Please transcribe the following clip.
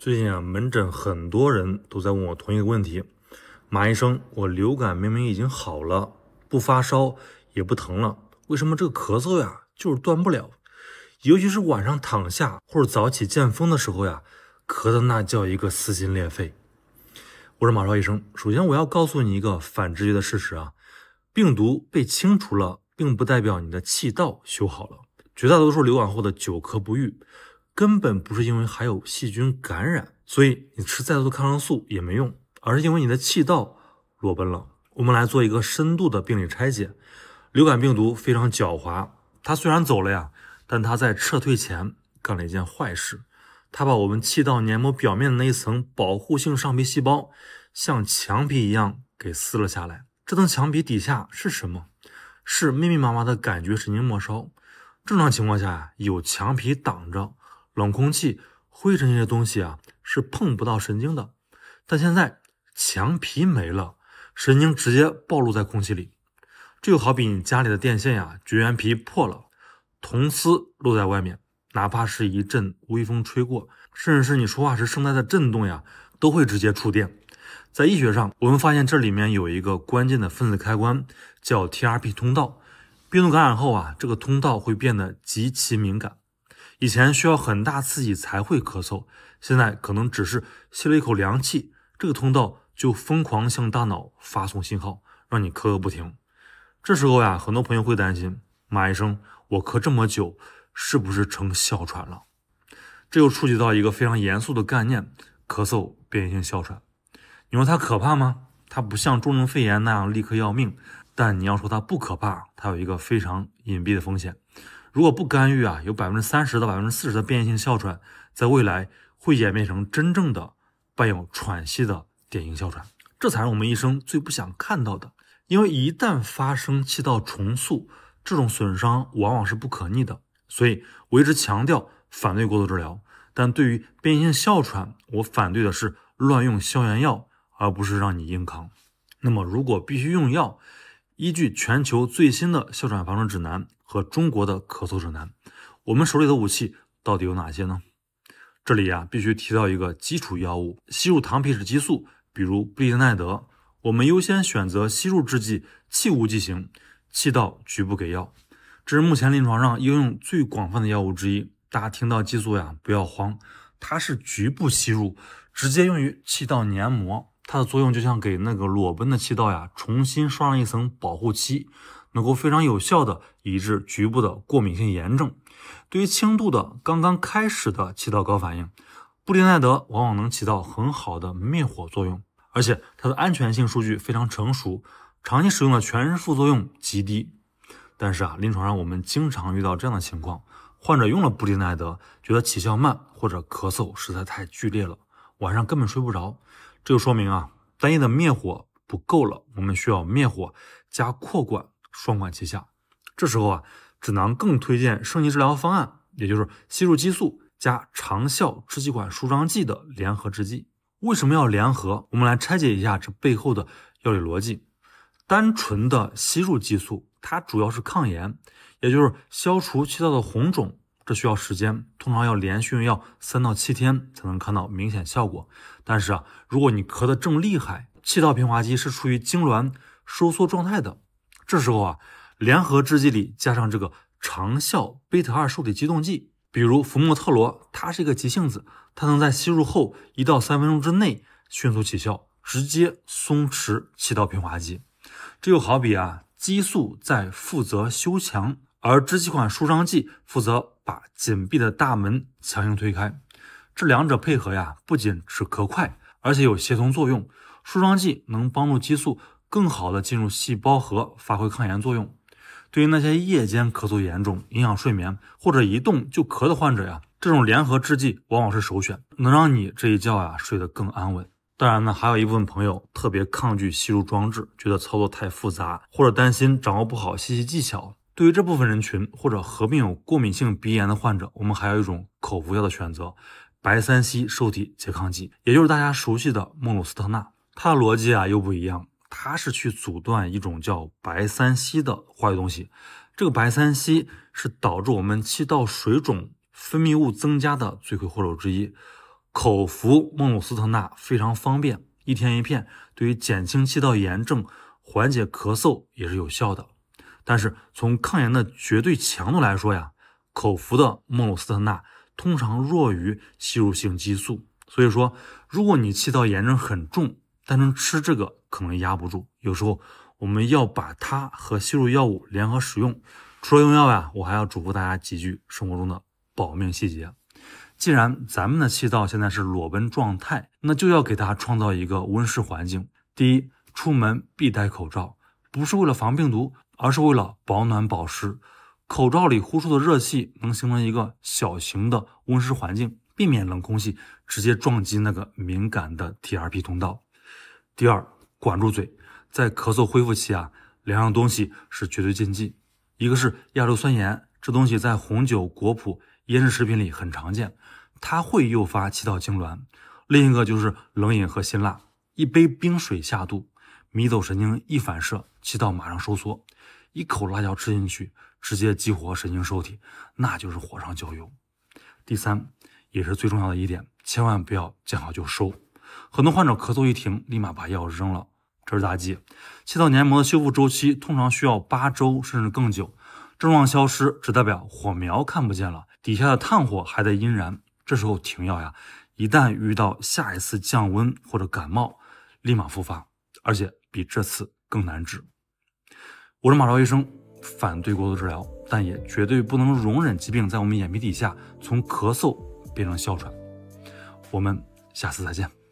最近门诊很多人都在问我同一个问题，马医生，我流感明明已经好了，不发烧也不疼了，为什么这个咳嗽呀就是断不了？尤其是晚上躺下或者早起见风的时候呀，咳的那叫一个撕心裂肺。我是马超医生，首先我要告诉你一个反直觉的事实啊，病毒被清除了，并不代表你的气道修好了。绝大多数流感后的久咳不愈，根本不是因为还有细菌感染，所以你吃再多的抗生素也没用，而是因为你的气道裸奔了。我们来做一个深度的病理拆解。流感病毒非常狡猾，它虽然走了呀，但它在撤退前干了一件坏事，它把我们气道黏膜表面的那一层保护性上皮细胞像墙皮一样给撕了下来。这层墙皮底下是什么？是密密麻麻的感觉神经末梢。正常情况下有墙皮挡着，冷空气、灰尘这些东西啊是碰不到神经的。但现在墙皮没了，神经直接暴露在空气里。这就好比你家里的电线呀，绝缘皮破了，铜丝露在外面，哪怕是一阵微风吹过，甚至是你说话时声带的震动呀，都会直接触电。在医学上，我们发现这里面有一个关键的分子开关，叫 TRP 通道。病毒感染后啊，这个通道会变得极其敏感。以前需要很大刺激才会咳嗽，现在可能只是吸了一口凉气，这个通道就疯狂向大脑发送信号，让你咳个不停。这时候呀，很多朋友会担心，马医生，我咳这么久，是不是成哮喘了？这又触及到一个非常严肃的概念，咳嗽变异性哮喘。你说它可怕吗？它不像重症肺炎那样立刻要命，但你要说它不可怕，它有一个非常隐蔽的风险。如果不干预啊，有30%到40%的变异性哮喘，在未来会演变成真正的伴有喘息的典型哮喘。这才是我们医生最不想看到的，因为一旦发生气道重塑，这种损伤往往是不可逆的。所以我一直强调反对过度治疗，但对于变异性哮喘，我反对的是乱用消炎药，而不是让你硬扛。那么如果必须用药，依据全球最新的哮喘防治指南和中国的咳嗽指南，我们手里的武器到底有哪些呢？这里必须提到一个基础药物，吸入糖皮质激素，比如布列奈德。我们优先选择吸入制剂，气无剂型，气道局部给药。这是目前临床上应用最广泛的药物之一。大家听到激素不要慌，它是局部吸入，直接用于气道黏膜。它的作用就像给那个裸奔的气道重新刷上一层保护漆，能够非常有效的抑制局部的过敏性炎症。对于轻度的刚刚开始的气道高反应，布列奈德往往能起到很好的灭火作用，而且它的安全性数据非常成熟，长期使用的全身副作用极低。但是临床上我们经常遇到这样的情况，患者用了布列奈德，觉得起效慢或者咳嗽实在太剧烈了，晚上根本睡不着。这就说明单一的灭火不够了，我们需要灭火加扩管双管齐下。这时候只能更推荐升级治疗方案，也就是吸入激素加长效支气管舒张剂的联合制剂。为什么要联合？我们来拆解一下这背后的药理逻辑。单纯的吸入激素，它主要是抗炎，也就是消除气道的红肿，这需要时间，通常要连续用药3到7天才能看到明显效果。但是如果你咳得正厉害，气道平滑肌是处于痉挛收缩状态的，这时候联合制剂里加上这个长效贝塔2受体激动剂，比如福莫特罗，它是一个急性子，它能在吸入后1到3分钟之内迅速起效，直接松弛气道平滑肌。这就好比激素在负责修墙，而支气管舒张剂负责把紧闭的大门强行推开。这两者配合不仅止咳快，而且有协同作用。舒张剂能帮助激素更好的进入细胞核，发挥抗炎作用。对于那些夜间咳嗽严重、影响睡眠或者一动就咳的患者这种联合制剂往往是首选，能让你这一觉睡得更安稳。当然呢，还有一部分朋友特别抗拒吸入装置，觉得操作太复杂，或者担心掌握不好吸气技巧。对于这部分人群，或者合并有过敏性鼻炎的患者，我们还有一种口服药的选择，白3烯受体拮抗剂，也就是大家熟悉的莫鲁斯特钠。它的逻辑又不一样，它是去阻断一种叫白3烯的化学东西。这个白3烯是导致我们气道水肿、分泌物增加的罪魁祸首之一。口服孟鲁司特钠非常方便，1天1片，对于减轻气道炎症、缓解咳嗽也是有效的。但是从抗炎的绝对强度来说呀，口服的孟鲁司特钠通常弱于吸入性激素，所以说如果你气道炎症很重，单纯吃这个可能压不住，有时候我们要把它和吸入药物联合使用。除了用药呀，我还要嘱咐大家几句生活中的保命细节。既然咱们的气道现在是裸奔状态，那就要给它创造一个温室环境。第一，出门必戴口罩，不是为了防病毒，而是为了保暖保湿。口罩里呼出的热气能形成一个小型的温湿环境，避免冷空气直接撞击那个敏感的 TRP 通道。第二，管住嘴。在咳嗽恢复期啊，2样东西是绝对禁忌。一个是亚硫酸盐，这东西在红酒、果脯、腌制食品里很常见，它会诱发气道痉挛。另一个就是冷饮和辛辣，一杯冰水下肚，迷走神经一反射，气道马上收缩，一口辣椒吃进去，直接激活神经受体，那就是火上浇油。第三，也是最重要的一点，千万不要见好就收。很多患者咳嗽一停，立马把药扔了，这是大忌。气道黏膜的修复周期通常需要8周甚至更久，症状消失只代表火苗看不见了，底下的炭火还在阴燃，这时候停药呀，一旦遇到下一次降温或者感冒，立马复发，而且比这次更难治。我是马超医生，反对过度治疗，但也绝对不能容忍疾病在我们眼皮底下从咳嗽变成哮喘。我们下次再见。